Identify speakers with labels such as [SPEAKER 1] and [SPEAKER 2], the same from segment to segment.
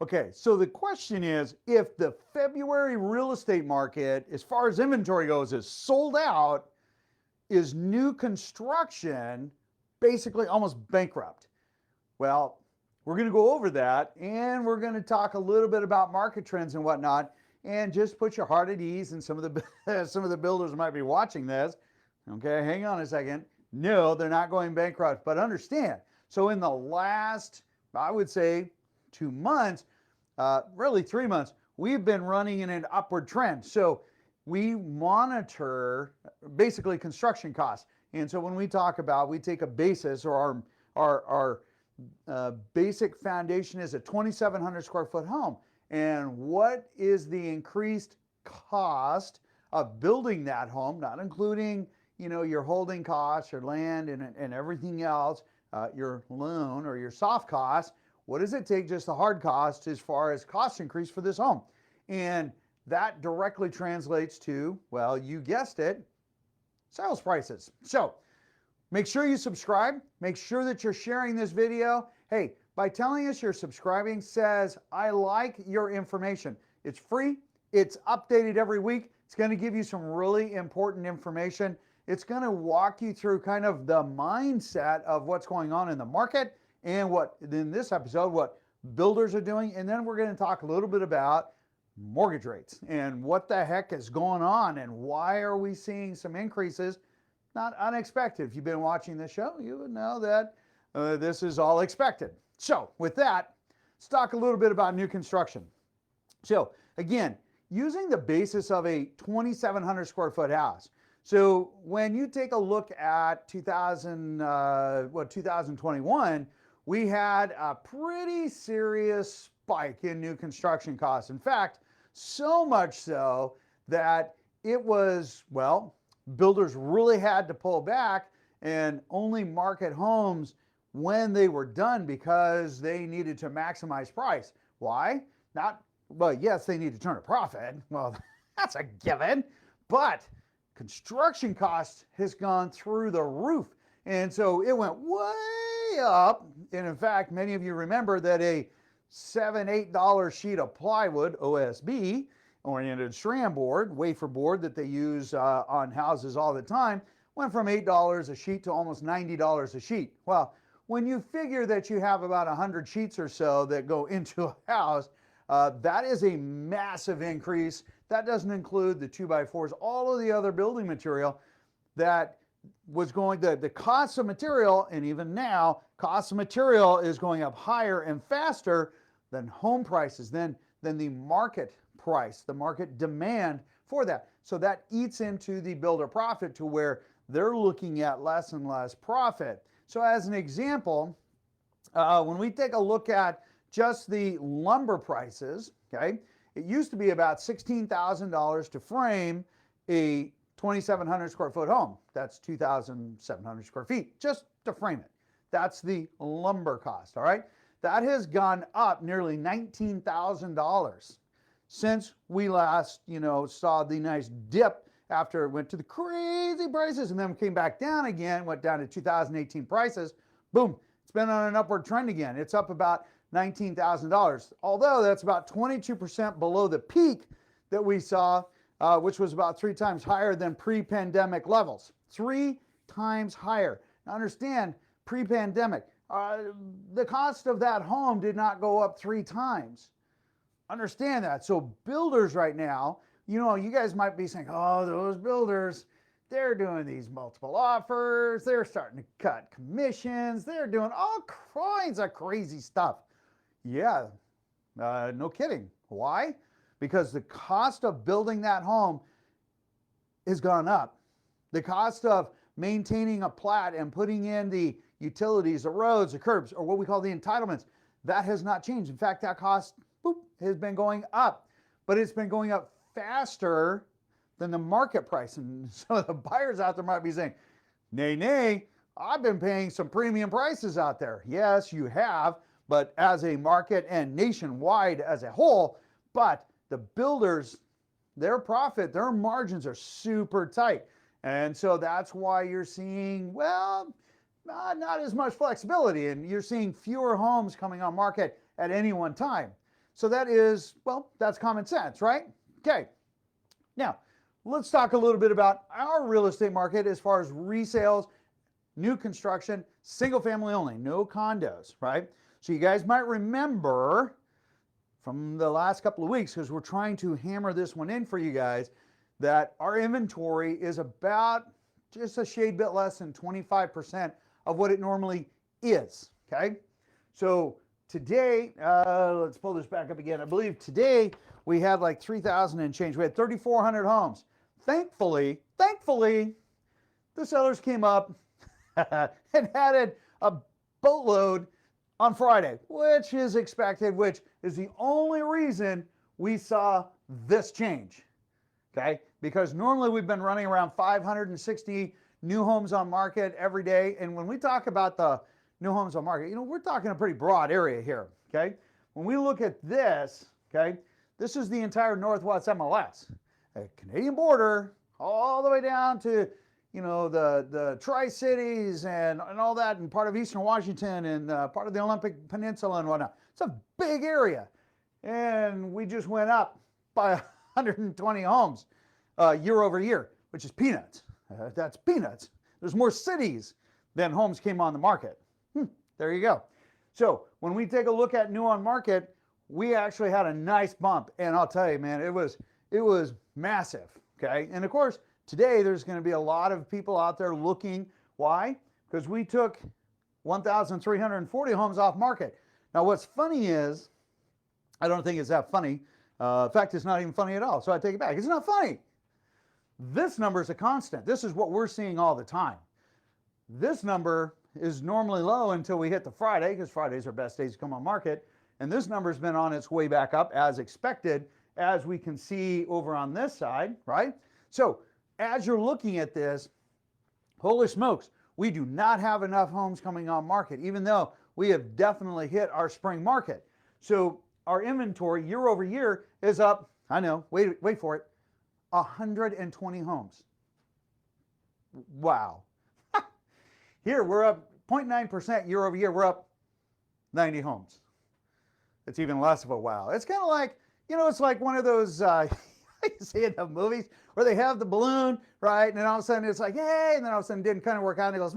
[SPEAKER 1] Okay, so the question is, if the February real estate market, as far as inventory goes, is sold out, is new construction basically almost bankrupt? Well, we're going to go over that, and we're going to talk a little bit about market trends and whatnot, and just put your heart at ease. And some of the builders might be watching this. Okay, hang on a second. No, they're not going bankrupt, but understand. So in the last, I would say, 2 months, really 3 months, we've been running in an upward trend. So we monitor basically construction costs. And so when we talk about, we take a basis, or our basic foundation is a 2,700 square foot home. And what is the increased cost of building that home, not including, your holding costs, your land, and everything else, your loan or your soft costs. What does it take, just the hard cost, as far as cost increase for this home? And that directly translates to, well, you guessed it, sales prices. So make sure you subscribe. Make sure that you're sharing this video. Hey, by telling us you're subscribing says, I like your information. It's free. It's updated every week. It's going to give you some really important information. It's going to walk you through kind of the mindset of what's going on in the market, and what, in this episode, what builders are doing. And then we're going to talk a little bit about mortgage rates and what the heck is going on, and why are we seeing some increases. Not unexpected. If you've been watching this show, you would know that this is all expected. So with that, let's talk a little bit about new construction. So again, using the basis of a 2,700 square foot house. So when you take a look at 2021, we had a pretty serious spike in new construction costs. In fact, so much so that it was, well, builders really had to pull back and only market homes when they were done, because they needed to maximize price. Why? Well, yes, they need to turn a profit. Well, that's a given, but construction costs has gone through the roof. And so it went way up. And in fact, many of you remember that a $7, $8 sheet of plywood, OSB, oriented strand board, wafer board that they use on houses all the time, went from $8 a sheet to almost $90 a sheet. Well, when you figure that you have about 100 sheets or so that go into a house, that is a massive increase. That doesn't include the 2x4s, all of the other building material that was going, the cost of material, and even now, cost of material is going up higher and faster than home prices, than the market price, the market demand for that. So that eats into the builder profit, to where they're looking at less and less profit. So as an example, when we take a look at just the lumber prices, okay, it used to be about $16,000 to frame a 2,700 square foot home. That's 2,700 square feet just to frame it. That's the lumber cost, all right? That has gone up nearly $19,000 since we last, saw the nice dip after it went to the crazy prices, and then came back down again, went down to 2018 prices. Boom, it's been on an upward trend again. It's up about $19,000, although that's about 22% below the peak that we saw, which was about 3 times higher than pre-pandemic levels. 3 times higher. Now understand, pre-pandemic, the cost of that home did not go up 3 times. Understand that. So builders right now, you guys might be saying, oh, those builders, they're doing these multiple offers, they're starting to cut commissions, they're doing all kinds of crazy stuff. Yeah, no kidding. Why? Because the cost of building that home has gone up. The cost of maintaining a plat and putting in the utilities, the roads, the curbs, or what we call the entitlements, that has not changed. In fact, that cost, has been going up, but it's been going up faster than the market price. And so the buyers out there might be saying, nay, I've been paying some premium prices out there. Yes, you have, but as a market and nationwide as a whole, but the builders, their profit, their margins are super tight. And so that's why you're seeing, well, not as much flexibility, and you're seeing fewer homes coming on market at any one time. So that is, well, that's common sense, right? Okay. Now, let's talk a little bit about our real estate market as far as resales, new construction, single family only, no condos, right? So you guys might remember from the last couple of weeks, because we're trying to hammer this one in for you guys, that our inventory is about just a shade bit less than 25% of what it normally is, okay? So today, let's pull this back up again. I believe today we had like 3,000 and change. We had 3,400 homes. Thankfully, the sellers came up and added a boatload on Friday, which is expected, which is the only reason we saw this change, okay? Because normally we've been running around 560 new homes on market every day. And when we talk about the new homes on market, we're talking a pretty broad area here, okay? When we look at this, okay, this is the entire Northwest MLS, a Canadian border, all the way down to, the Tri-Cities and all that, and part of Eastern Washington and part of the Olympic Peninsula and whatnot. It's a big area. And we just went up by 120 homes year over year, which is peanuts. That's peanuts. There's more cities than homes came on the market. There you go. So when we take a look at new on market, we actually had a nice bump. And I'll tell you, man, it was massive. Okay. And of course, today there's going to be a lot of people out there looking. Why? Because we took 1,340 homes off market. Now, what's funny is, I don't think it's that funny. In fact, it's not even funny at all. So I take it back. It's not funny. This number is a constant. This is what we're seeing all the time. This number is normally low until we hit the Friday, because Fridays are best days to come on market. And this number's been on its way back up as expected, as we can see over on this side, right? So as you're looking at this, holy smokes, we do not have enough homes coming on market, even though we have definitely hit our spring market. So our inventory year over year is up, I know, wait for it, 120 homes. Wow. Here we're up 0.9% year over year. We're up 90 homes. It's even less of a wow. It's kind of like, it's like one of those, you see in the movies where they have the balloon, right? And then all of a sudden it's like, hey, and then all of a sudden it didn't kind of work out and it goes,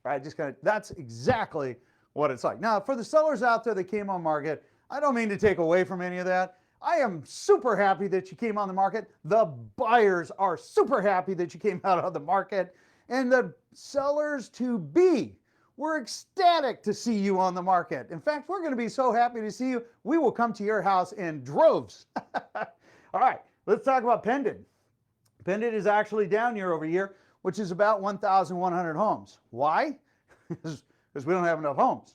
[SPEAKER 1] right? Just kind of, that's exactly what it's like. Now, for the sellers out there that came on market, I don't mean to take away from any of that. I am super happy that you came on the market. The buyers are super happy that you came out of the market. And the sellers to be, we're ecstatic to see you on the market. In fact, we're going to be so happy to see you, we will come to your house in droves. All right, let's talk about pending. Pending is actually down year over year, which is about 1,100 homes. Why? Because we don't have enough homes.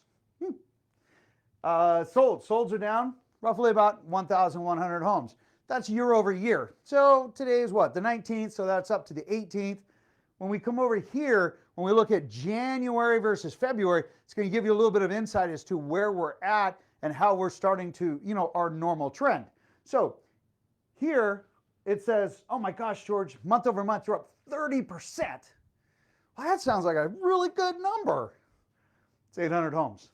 [SPEAKER 1] Solds are down roughly about 1,100 homes. That's year over year. So today is what? The 19th, so that's up to the 18th. When we come over here, when we look at January versus February, it's going to give you a little bit of insight as to where we're at and how we're starting to, our normal trend. So here it says, oh my gosh, George, month over month, you're up 30%. Well, that sounds like a really good number. It's 800 homes.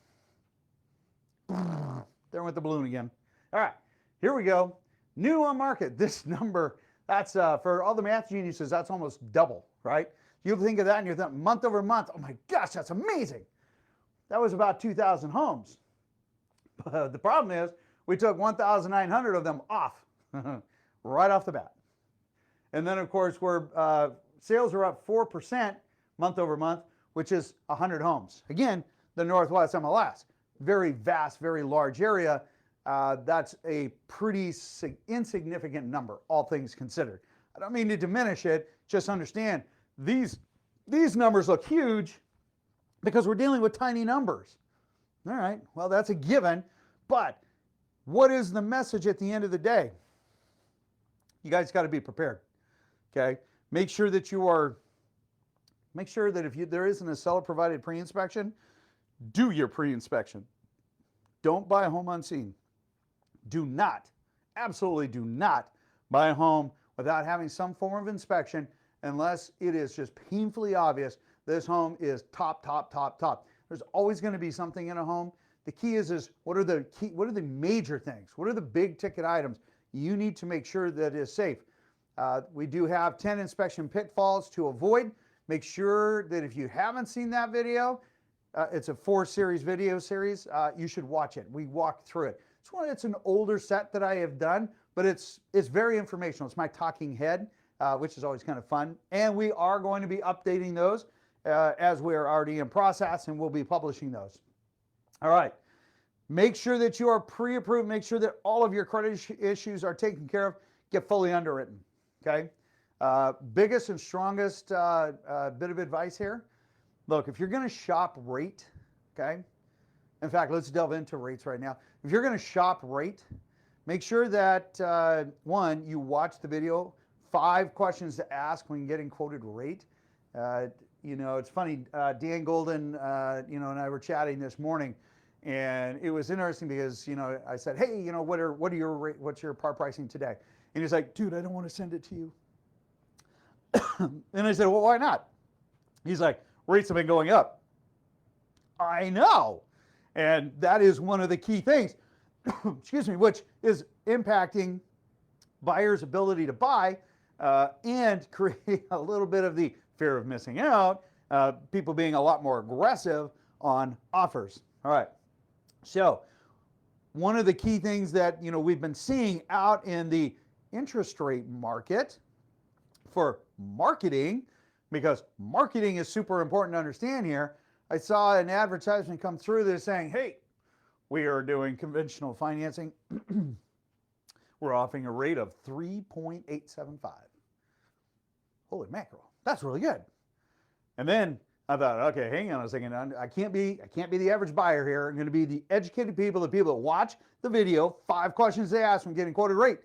[SPEAKER 1] There went the balloon again. All right, here we go. New on market. This number, that's for all the math geniuses, that's almost double, right? You think of that and you're thinking month over month, oh my gosh, that's amazing. That was about 2,000 homes. But the problem is we took 1,900 of them off right off the bat. And then of course sales are up 4% month over month, which is 100 homes. Again, the Northwest MLS, very vast, very large area. That's a pretty insignificant number, all things considered. I don't mean to diminish it, just understand these numbers look huge because we're dealing with tiny numbers. All right, well, that's a given, but what is the message at the end of the day? You guys got to be prepared, okay? Make sure that if there isn't a seller-provided pre-inspection, do your pre-inspection. Don't buy a home unseen. Do not, absolutely do not buy a home without having some form of inspection unless it is just painfully obvious this home is top. There's always going to be something in a home the key is what are the major things? What are the big ticket items you need to make sure that is safe? We do have 10 inspection pitfalls to avoid. Make sure that if you haven't seen that video, it's a 4-series video series. You should watch it. We walk through it. It's an older set that I have done, but it's very informational. It's my talking head, which is always kind of fun. And we are going to be updating those as we are already in process, and we'll be publishing those. All right. Make sure that you are pre-approved. Make sure that all of your credit issues are taken care of. Get fully underwritten. Okay. Biggest and strongest bit of advice here. Look, if you're going to shop rate, okay. In fact, let's delve into rates right now. If you're going to shop rate, make sure that one, you watch the video. 5 questions to ask when getting quoted rate. It's funny. Dan Golden, and I were chatting this morning. And it was interesting because, I said, hey, what's your par pricing today? And he's like, dude, I don't want to send it to you. And I said, well, why not? He's like, rates have been going up. I know. And that is one of the key things, excuse me, which is impacting buyers' ability to buy and create a little bit of the fear of missing out, people being a lot more aggressive on offers. All right. So one of the key things that we've been seeing out in the interest rate market for marketing, because marketing is super important to understand here. I saw an advertisement come through that's saying, hey, we are doing conventional financing. We're offering a rate of 3.875. Holy mackerel, that's really good. And then I thought, okay, hang on a second. I can't be the average buyer here. I'm going to be the educated people, the people that watch the video. 5 questions they ask when getting quoted rate.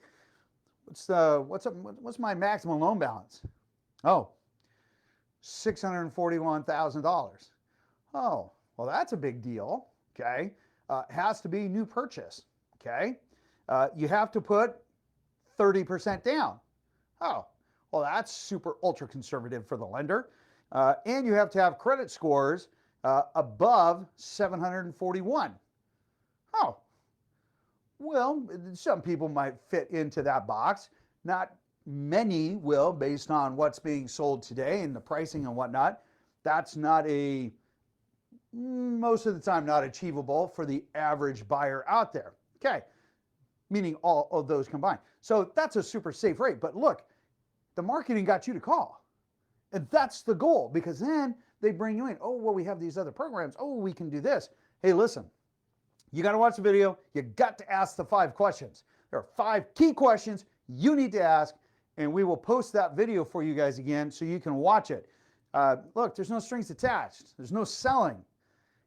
[SPEAKER 1] What's my maximum loan balance? Oh, $641,000. Oh, well, that's a big deal. Okay, has to be new purchase. Okay, you have to put 30% down. Oh, well, that's super ultra conservative for the lender. And you have to have credit scores above 741. Oh, well, some people might fit into that box. Not many will, based on what's being sold today and the pricing and whatnot. That's most of the time not achievable for the average buyer out there. Okay, meaning all of those combined. So that's a super safe rate. But look, the marketing got you to call. And that's the goal, because then they bring you in. Oh, well, we have these other programs. Oh, we can do this. Hey, listen, you got to watch the video. You got to ask the 5 questions. There are 5 key questions you need to ask, and we will post that video for you guys again so you can watch it. Look, there's no strings attached. There's no selling.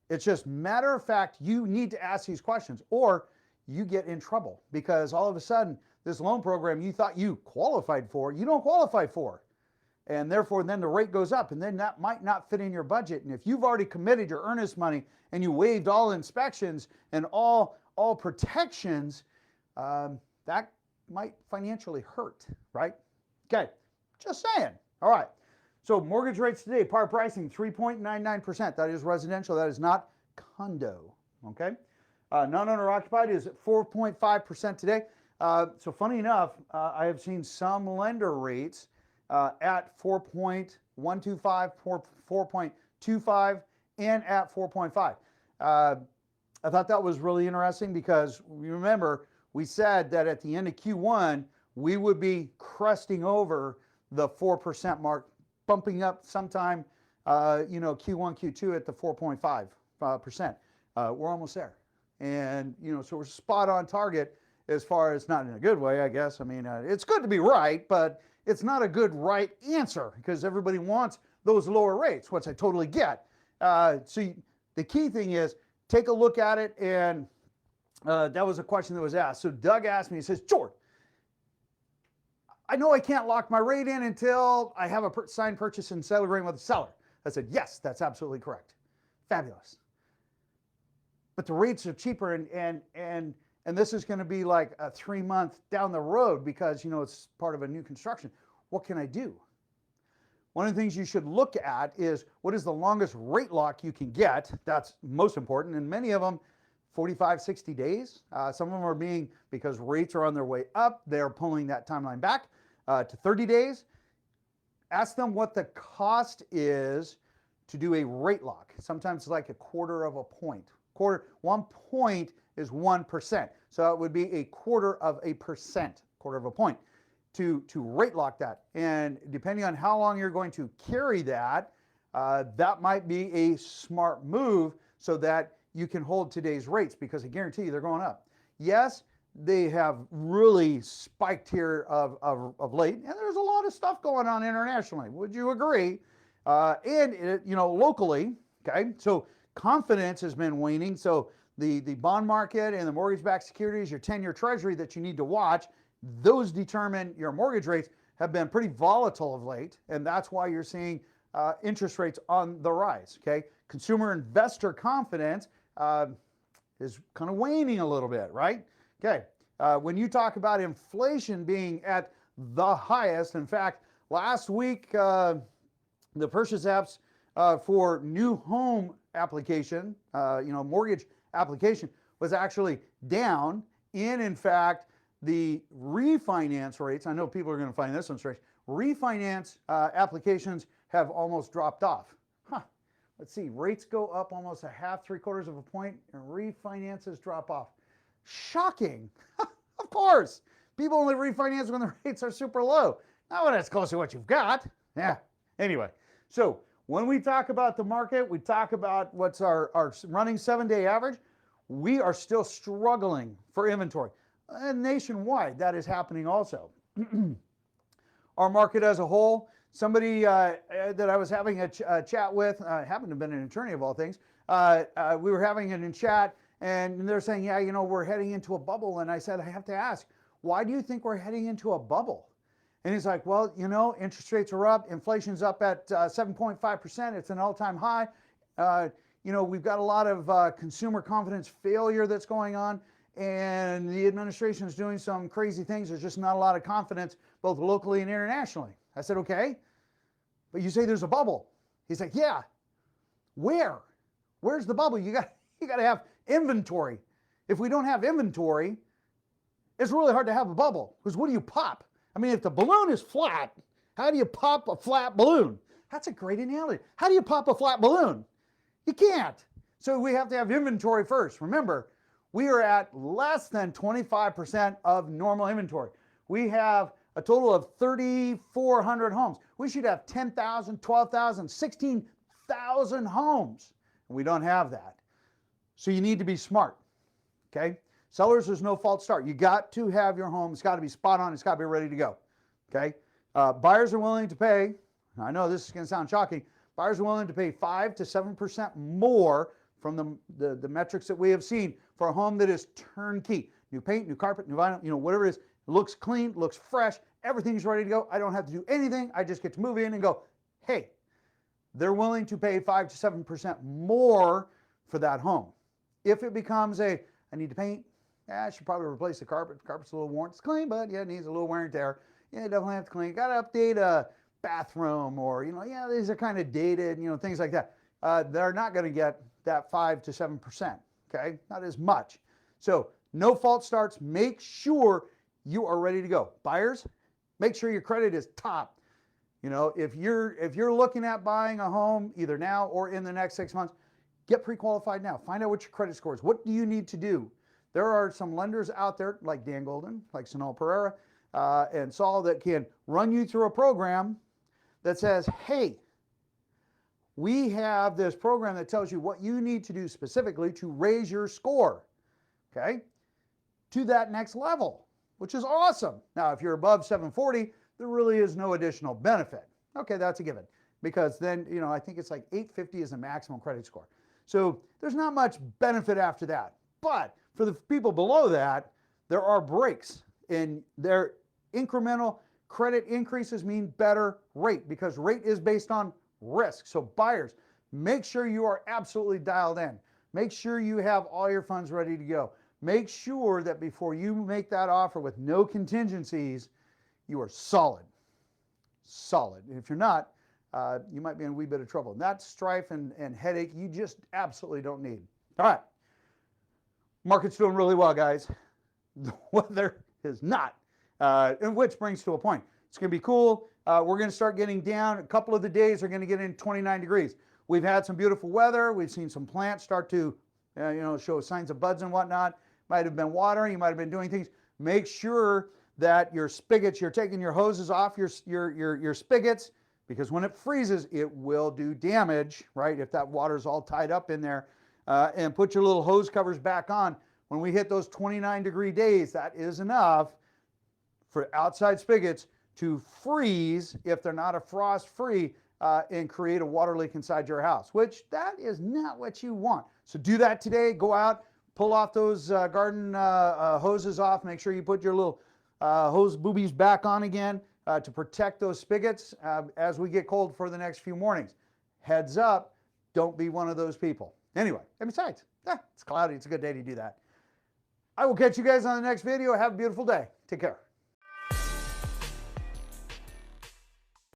[SPEAKER 1] It's just matter of fact, you need to ask these questions or you get in trouble, because all of a sudden this loan program you thought you qualified for, you don't qualify for. And therefore, then the rate goes up, and then that might not fit in your budget. And if you've already committed your earnest money and you waived all inspections and all protections, that might financially hurt, right? Okay, just saying. All right. So mortgage rates today, par pricing 3.99%. That is residential. That is not condo. Okay. Non-owner occupied is at 4.5% today. So funny enough, I have seen some lender rates at 4.125, 4.25, and at 4.5. I thought that was really interesting because remember, we said that at the end of Q1, we would be cresting over the 4% mark, bumping up sometime, Q1, Q2 at the 4.5%. We're almost there. And, so we're spot on target as far as, not in a good way, I guess. I mean, it's good to be right, but it's not a good right answer because everybody wants those lower rates, which I totally get. So the key thing is take a look at it, and that was a question that was asked. So Doug asked me, he says, George, I know I can't lock my rate in until I have a signed purchase and sale agreement with the seller. I said, yes, that's absolutely correct. Fabulous. But the rates are cheaper, and this is going to be like a 3-month down the road because, it's part of a new construction. What can I do? One of the things you should look at is what is the longest rate lock you can get. That's most important. And many of them, 45, 60 days. Some of them are being, because rates are on their way up, they're pulling that timeline back to 30 days. Ask them what the cost is to do a rate lock. Sometimes it's like a quarter of a point. 1 point is 1%. So it would be a quarter of a percent, quarter of a point, to rate lock that. And depending on how long you're going to carry that, that might be a smart move so that you can hold today's rates, because I guarantee you they're going up. Yes, they have really spiked here of late, and there's a lot of stuff going on internationally. Would you agree? And locally, okay, so confidence has been waning. So the bond market and the mortgage-backed securities, your 10-year treasury that you need to watch, those determine your mortgage rates, have been pretty volatile of late, and that's why you're seeing interest rates on the rise. Okay, consumer investor confidence is kind of waning a little bit, right? Okay, when you talk about inflation being at the highest, in fact, last week the purchase apps for new home application, mortgage application, was actually down. And in fact, the refinance rates, I know people are going to find this one strange, refinance applications have almost dropped off. Let's see, rates go up almost a half, 3/4 of a point, and refinances drop off. Shocking. Of course, people only refinance when the rates are super low. Not when it's close to what you've got. Yeah, anyway, so when we talk about the market, we talk about what's our running 7-day average. We are still struggling for inventory. And nationwide, that is happening also. Our market as a whole, somebody that I was having a chat with, happened to have been an attorney of all things, we were having it in chat, and they're saying, yeah, we're heading into a bubble. And I said, I have to ask, why do you think we're heading into a bubble? And he's like, well, interest rates are up, inflation's up at 7.5%, it's an all-time high. We've got a lot of consumer confidence failure that's going on, and the administration is doing some crazy things. There's just not a lot of confidence, both locally and internationally. I said, okay, but you say there's a bubble. He's like, yeah, where? Where's the bubble? You got to have inventory. If we don't have inventory, it's really hard to have a bubble, because what do you pop? I mean, if the balloon is flat, how do you pop a flat balloon? That's a great analogy. How do you pop a flat balloon? You can't. So we have to have inventory first. Remember, we are at less than 25% of normal inventory. We have a total of 3,400 homes. We should have 10,000, 12,000, 16,000 homes. And we don't have that. So you need to be smart, okay? Sellers, there's no false start. You got to have your home. It's got to be spot on. It's got to be ready to go, okay? Buyers are willing to pay, I know this is going to sound shocking, buyers are willing to pay 5 to 7% more from the metrics that we have seen for a home that is turnkey. New paint, new carpet, new vinyl, whatever it is. It looks clean, looks fresh, everything's ready to go. I don't have to do anything. I just get to move in and go, hey, they're willing to pay 5 to 7% more for that home. If it becomes I need to paint, I should probably replace the carpet. The carpet's a little worn. It's clean, but yeah, it needs a little wear and tear. Yeah, definitely have to clean. Got to update a bathroom, or, these are kind of dated, things like that. They're not going to get that 5 to 7%, okay? Not as much. So no false starts. Make sure you are ready to go. Buyers, make sure your credit is top. If you're looking at buying a home either now or in the next 6 months, get pre-qualified now. Find out what your credit score is. What do you need to do? There are some lenders out there like Dan Golden, like Sonal Pereira, and Saul, that can run you through a program that says, hey, we have this program that tells you what you need to do specifically to raise your score, okay, to that next level, which is awesome. Now, if you're above 740, there really is no additional benefit. Okay, that's a given, because then, I think it's like 850 is the maximum credit score. So there's not much benefit after that. But for the people below that, there are breaks, and their incremental credit increases mean better rate, because rate is based on risk. So buyers, make sure you are absolutely dialed in. Make sure you have all your funds ready to go. Make sure that before you make that offer with no contingencies, you are solid. Solid. And if you're not, you might be in a wee bit of trouble. And that strife and headache you just absolutely don't need. All right. Market's doing really well, guys. The weather is not, and which brings to a point. It's going to be cool. We're going to start getting down. A couple of the days are going to get in 29 degrees. We've had some beautiful weather. We've seen some plants start to, show signs of buds and whatnot. Might have been watering. You might have been doing things. Make sure that your spigots, you're taking your hoses off your spigots, because when it freezes, it will do damage, right? If that water's all tied up in there, and put your little hose covers back on. When we hit those 29-degree days, that is enough for outside spigots to freeze if they're not a frost-free, and create a water leak inside your house, which that is not what you want. So do that today. Go out, pull off those garden hoses off. Make sure you put your little hose boobies back on again to protect those spigots as we get cold for the next few mornings. Heads up, don't be one of those people. Anyway, and besides, it's cloudy. It's a good day to do that. I will catch you guys on the next video. Have a beautiful day. Take care.